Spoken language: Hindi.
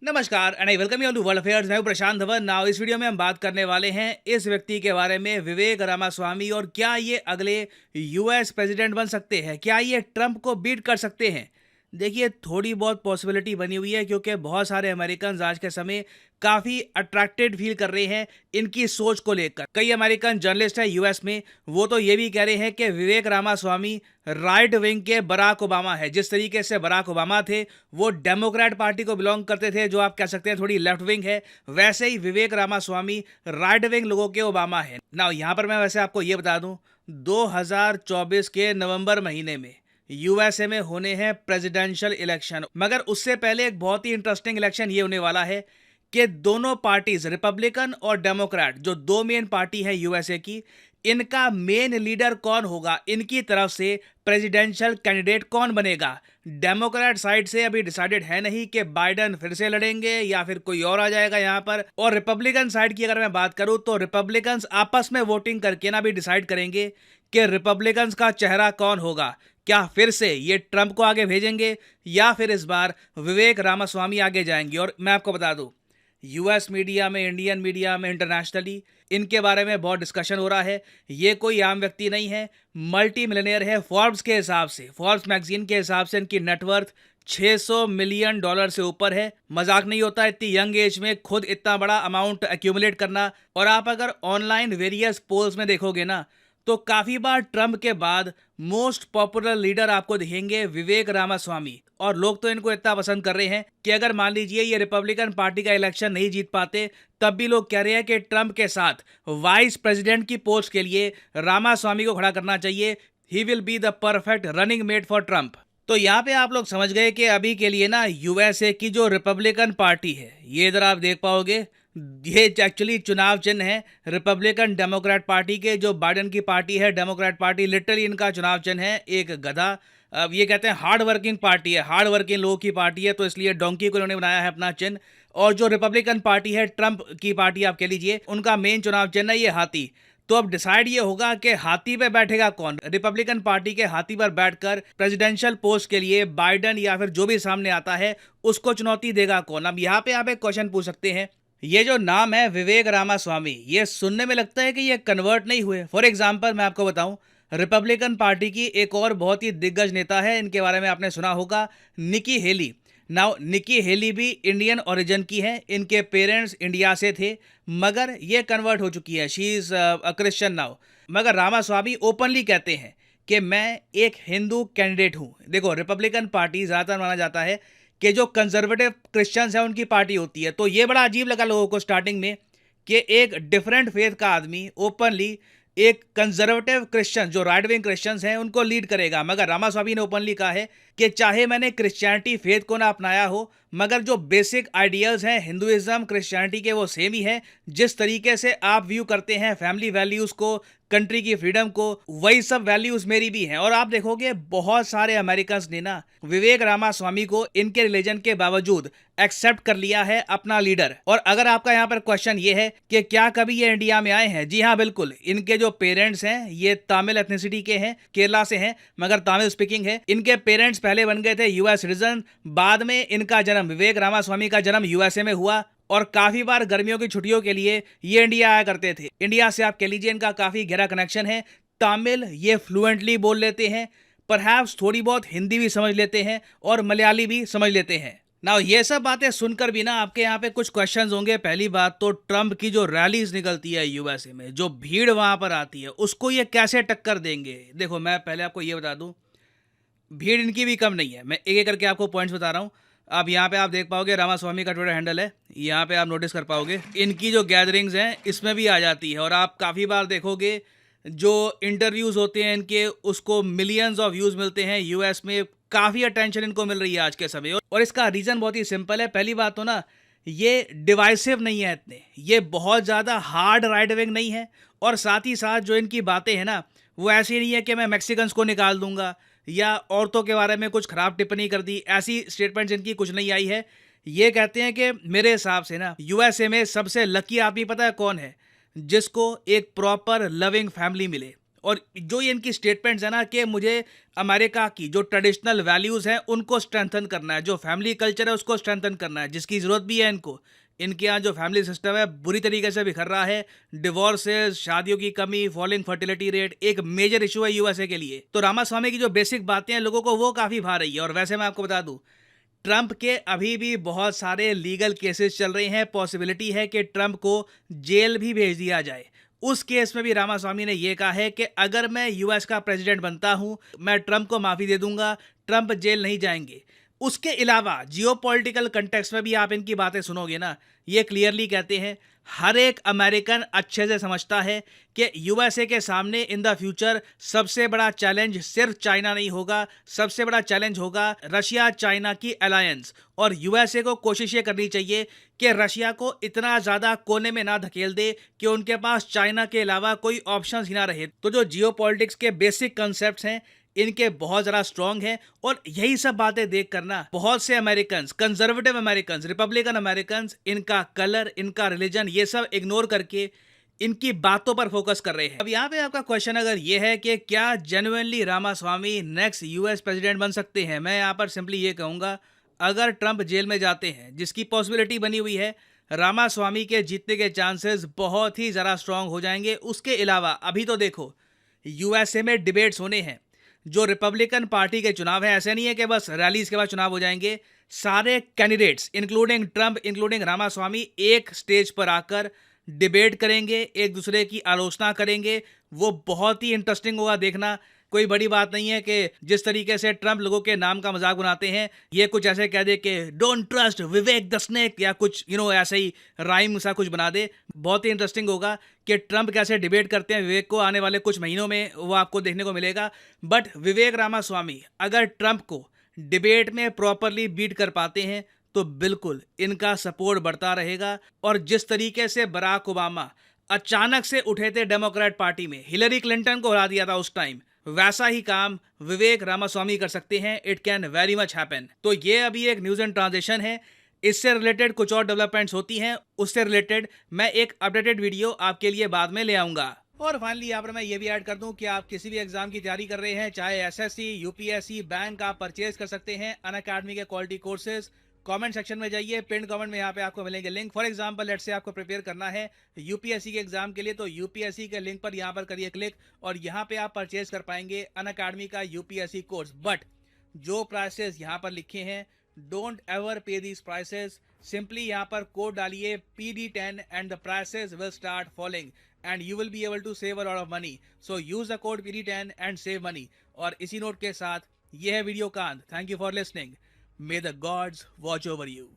नमस्कार and I welcome you all to world affairs. मैं हूं प्रशांत धवन। नाउ इस वीडियो में हम बात करने वाले हैं इस व्यक्ति के बारे में, विवेक रामास्वामी, और क्या ये अगले यूएस प्रेसिडेंट बन सकते हैं, क्या ये ट्रंप को बीट कर सकते हैं। देखिए, थोड़ी बहुत पॉसिबिलिटी बनी हुई है क्योंकि बहुत सारे अमेरिकन आज के समय काफ़ी अट्रैक्टेड फील कर रहे हैं इनकी सोच को लेकर। कई अमेरिकन जर्नलिस्ट हैं यूएस में, वो तो ये भी कह रहे हैं कि विवेक रामास्वामी राइट विंग के बराक ओबामा है। जिस तरीके से बराक ओबामा थे, वो डेमोक्रेट पार्टी को बिलोंग करते थे, जो आप कह सकते हैं थोड़ी लेफ्ट विंग है, वैसे ही विवेक रामास्वामी राइट विंग लोगों के ओबामा है ना। यहाँ पर मैं वैसे आपको ये बता दूं, 2024 के नवंबर महीने में यूएसए में होने हैं प्रेसिडेंशियल इलेक्शन, मगर उससे पहले एक बहुत ही इंटरेस्टिंग इलेक्शन ये होने वाला है कि दोनों पार्टीज, रिपब्लिकन और डेमोक्रेट, जो दो मेन पार्टी है यूएसए की, इनका मेन लीडर कौन होगा, इनकी तरफ से प्रेसिडेंशियल कैंडिडेट कौन बनेगा। डेमोक्रेट साइड से अभी डिसाइडेड है नहीं कि बाइडेन फिर से लड़ेंगे या फिर कोई और आ जाएगा यहाँ पर। और रिपब्लिकन साइड की अगर मैं बात करूं तो रिपब्लिकन्स आपस में वोटिंग करके ना भी डिसाइड करेंगे कि रिपब्लिकन्स का चेहरा कौन होगा। क्या फिर से ये ट्रंप को आगे भेजेंगे या फिर इस बार विवेक रामास्वामी आगे जाएंगे। और मैं आपको बता दूं, यूएस मीडिया में, इंडियन मीडिया में, इंटरनेशनली इनके बारे में बहुत डिस्कशन हो रहा है। ये कोई आम व्यक्ति नहीं है, मल्टी मिलियनेयर है। फोर्ब्स के हिसाब से, फोर्ब्स मैगजीन के हिसाब से इनकी नेटवर्थ $600 मिलियन से ऊपर है। मजाक नहीं होता इतनी यंग एज में खुद इतना बड़ा अमाउंट एक्यूमुलेट करना। और आप अगर ऑनलाइन वेरियस पोल्स में देखोगे ना, तो काफी बार ट्रंप के बाद मोस्ट पॉपुलर लीडर आपको दिखेंगे विवेक रामास्वामी। और लोग तो इनको इतना पसंद कर रहे हैं कि अगर मान लीजिए ये रिपब्लिकन पार्टी का इलेक्शन नहीं जीत पाते, तब भी लोग कह रहे हैं कि ट्रंप के साथ वाइस प्रेसिडेंट की पोस्ट के लिए रामास्वामी को खड़ा करना चाहिए। He will be the perfect running mate for Trump. तो यहाँ पे आप लोग समझ गए कि अभी के लिए ना यूएसए की जो रिपब्लिकन पार्टी है, ये इधर आप देख पाओगे, ये एक्चुअली चुनाव चिन्ह है रिपब्लिकन डेमोक्रेट पार्टी के। जो बाइडेन की पार्टी है, डेमोक्रेट पार्टी, लिटरली इनका चुनाव चिन्ह है एक गधा। अब ये कहते हैं हार्ड वर्किंग पार्टी है, हार्ड वर्किंग लोगों की पार्टी है, तो इसलिए डोंकी को इन्होंने बनाया है अपना चिन्ह। और जो रिपब्लिकन पार्टी है, ट्रंप की पार्टी आप कह लीजिए, उनका मेन चुनाव चिन्ह है ये हाथी। तो अब डिसाइड ये होगा कि हाथी पे बैठेगा कौन। रिपब्लिकन पार्टी के हाथी पर बैठकर प्रेसिडेंशियल पोस्ट के लिए बाइडेन या फिर जो भी सामने आता है उसको चुनौती देगा कौन। अब यहाँ पे आप एक क्वेश्चन पूछ सकते हैं, ये जो नाम है विवेक रामास्वामी, ये सुनने में लगता है कि ये कन्वर्ट नहीं हुए। फॉर एग्जाम्पल मैं आपको बताऊं, रिपब्लिकन पार्टी की एक और बहुत ही दिग्गज नेता है, इनके बारे में आपने सुना होगा, Nikki Haley. Now Nikki Haley भी इंडियन ओरिजिन की है, इनके पेरेंट्स इंडिया से थे, मगर ये कन्वर्ट हो चुकी है, she is a Christian now. मगर रामास्वामी ओपनली कहते हैं कि मैं एक हिंदू कैंडिडेट हूँ। देखो, रिपब्लिकन पार्टी ज़्यादातर माना जाता है कि जो कंजर्वेटिव क्रिश्चियंस हैं उनकी पार्टी होती है। तो ये बड़ा अजीब लगा लोगों को स्टार्टिंग में कि एक डिफरेंट फेथ का आदमी ओपनली एक कंजर्वेटिव क्रिश्चियन, जो राइट विंग क्रिश्चियंस हैं, उनको लीड करेगा। मगर रामास्वामी ने ओपनली कहा है कि चाहे मैंने क्रिश्चियनिटी फेथ को ना अपनाया हो, मगर जो बेसिक आइडियल्स हैं हिंदुइज्म क्रिश्चियनिटी के, वो सेम ही है। जिस तरीके से आप व्यू करते हैं फैमिली वैल्यूज़ को, कंट्री की फ्रीडम को, वही सब वैल्यूज मेरी भी हैं। और आप देखोगे बहुत सारे अमेरिकन्स ने ना विवेक रामास्वामी को इनके रिलीजन के बावजूद एक्सेप्ट कर लिया है अपना लीडर। और अगर आपका यहाँ पर क्वेश्चन ये है कि क्या कभी ये इंडिया में आए हैं, जी हाँ बिल्कुल। इनके जो पेरेंट्स हैं ये तमिल एथनिसिटी के हैं, केरला से हैं, मगर तमिल स्पीकिंग है। इनके पेरेंट्स पहले बन गए थे यूएस सिटीजन, बाद में इनका जन्म, विवेक रामास्वामी का जन्म यूएसए में हुआ। और काफी बार गर्मियों की छुट्टियों के लिए ये इंडिया आया करते थे। इंडिया से आप कह लीजिए इनका काफी गहरा कनेक्शन है। तमिल ये फ्लुएंटली बोल लेते हैं, परहैप्स थोड़ी बहुत हिंदी भी समझ लेते हैं और मलयाली भी समझ लेते हैं। ना ये सब बातें सुनकर भी ना आपके यहाँ पे कुछ क्वेश्चंस होंगे। पहली बात तो, ट्रंप की जो रैलीज निकलती है यूएसए में, जो भीड़ वहां पर आती है, उसको ये कैसे टक्कर देंगे। देखो, मैं पहले आपको ये बता दूं, भीड़ इनकी भी कम नहीं है। मैं एक एक करके आपको पॉइंट्स बता रहा हूँ। अब यहाँ पे आप देख पाओगे रामास्वामी का ट्विटर हैंडल है, यहाँ पे आप नोटिस कर पाओगे इनकी जो गैदरिंग्स हैं इसमें भी आ जाती है। और आप काफ़ी बार देखोगे जो इंटरव्यूज़ होते हैं इनके, उसको मिलियंस ऑफ व्यूज़ मिलते हैं यूएस में। काफ़ी अटेंशन इनको मिल रही है आज के समय। और इसका रीज़न बहुत ही सिंपल है। पहली बात तो ना, ये डिवाइसिव नहीं है इतने, ये बहुत ज़्यादा हार्ड राइट विंग नहीं है। और साथ ही साथ जो इनकी बातें हैं ना, वो ऐसी नहीं है कि मैं मैक्सिकन्स को निकाल दूंगा या औरतों के बारे में कुछ खराब टिप्पणी कर दी, ऐसी स्टेटमेंट्स इनकी कुछ नहीं आई है। ये कहते हैं कि मेरे हिसाब से ना यूएसए में सबसे लकी आदमी पता है कौन है, जिसको एक प्रॉपर लविंग फैमिली मिले। और जो ये इनकी स्टेटमेंट्स है ना कि मुझे अमेरिका की जो ट्रेडिशनल वैल्यूज़ हैं उनको स्ट्रेंथन करना है, जो फैमिली कल्चर है उसको स्ट्रेंथन करना है, जिसकी ज़रूरत भी है इनको। इनके यहाँ जो फैमिली सिस्टम है बुरी तरीके से बिखर रहा है, डिवोर्सेस, शादियों की कमी, फॉलिंग फर्टिलिटी रेट एक मेजर इशू है यूएसए के लिए। तो रामास्वामी की जो बेसिक बातें हैं लोगों को वो काफ़ी भा रही है। और वैसे मैं आपको बता दूं, ट्रंप के अभी भी बहुत सारे लीगल केसेस चल रहे हैं। पॉसिबिलिटी है कि ट्रंप को जेल भी भेज दिया जाए। उस केस में भी रामास्वामी ने यह कहा है कि अगर मैं यूएस का प्रेसिडेंट बनता हूं, मैं ट्रंप को माफ़ी दे दूंगा, ट्रंप जेल नहीं जाएंगे। उसके अलावा जियोपॉलिटिकल कंटेक्स्ट में भी आप इनकी बातें सुनोगे ना, ये क्लियरली कहते हैं, हर एक अमेरिकन अच्छे से समझता है कि यूएसए के सामने इन द फ्यूचर सबसे बड़ा चैलेंज सिर्फ चाइना नहीं होगा, सबसे बड़ा चैलेंज होगा रशिया चाइना की अलायंस। और यूएसए को कोशिश ये करनी चाहिए कि रशिया को इतना ज़्यादा कोने में ना धकेल दे कि उनके पास चाइना के अलावा कोई ऑप्शन ही ना रहे। तो जो जियोपॉलिटिक्स के बेसिक कंसेप्ट हैं इनके बहुत ज़्यादा स्ट्रांग है। और यही सब बातें देख करना बहुत से American, conservative American, Republican American इनका कलर, इनका रिलीजन, ये सब इग्नोर करके इनकी बातों पर फोकस कर रहे हैं। अब यहाँ पे आपका क्वेश्चन अगर ये है कि क्या genuinely Ramaswamy next US president बन सकते हैं, मैं यहाँ पर सिंपली ये कहूँगा, अगर ट्रंप जेल में जाते हैं, जिसकी पॉसिबिलिटी बनी हुई है, रामास्वामी के जीतने के चांसेस बहुत ही ज़्यादा स्ट्रांग हो जाएंगे। उसके अलावा अभी तो देखो यूएसए में डिबेट्स होने हैं, जो रिपब्लिकन पार्टी के चुनाव है, ऐसे नहीं है कि बस रैलीज के बाद चुनाव हो जाएंगे। सारे candidates including Trump, including Ramaswamy एक स्टेज पर आकर डिबेट करेंगे, एक दूसरे की आलोचना करेंगे। वो बहुत ही इंटरेस्टिंग होगा देखना। कोई बड़ी बात नहीं है कि जिस तरीके से ट्रंप लोगों के नाम का मजाक बनाते हैं, ये कुछ ऐसे कह दे कि don't trust Vivek the snake या कुछ ऐसे ही राइम सा कुछ बना दे। बहुत ही इंटरेस्टिंग होगा कि ट्रंप कैसे डिबेट करते हैं विवेक को। आने वाले कुछ महीनों में वो आपको देखने को मिलेगा। बट विवेक रामास्वामी अगर ट्रंप को डिबेट में प्रॉपरली बीट कर पाते हैं तो बिल्कुल इनका सपोर्ट बढ़ता रहेगा। और जिस तरीके से बराक ओबामा अचानक से उठे थे डेमोक्रेट पार्टी में, हिलरी क्लिंटन को हरा दिया था उस टाइम, वैसा ही काम विवेक रामास्वामी कर सकते हैं। It can very much happen. तो ये अभी एक न्यूज़ एंड ट्रांजिशन है। इससे रिलेटेड कुछ और डेवलपमेंट्स होती हैं, उससे रिलेटेड मैं एक अपडेटेड वीडियो आपके लिए बाद में ले आऊँगा। और फाइनली यहाँ पर मैं ये भी ऐड कर दूं कि आप किसी भी एग्जाम की तैयारी कर रहे हैं, चाहे एसएससी, यूपीएससी, बैंक, आप परचेज कर सकते हैं अनअकैडमी के क्वालिटी कोर्सेज। कमेंट सेक्शन में जाइए, पिन कमेंट में यहाँ पे आपको मिलेंगे link. For example let's say आपको प्रिपेयर करना है यूपीएससी के एग्जाम के लिए, तो यूपीएससी के लिंक पर यहाँ पर करिए क्लिक और यहाँ पे आप परचेज कर पाएंगे अनअकैडमी का यूपीएससी कोर्स। बट जो प्राइसेस यहाँ पर लिखे हैं, डोंट एवर पे दीज प्राइसेस। सिंपली यहाँ पर कोड डालिए PD10 and the prices will start falling and you will be able to save a lot of money. So use the code PD10 and save money. और इसी नोट के साथ ये है वीडियो का अंत। Thank you for listening. May the gods watch over you.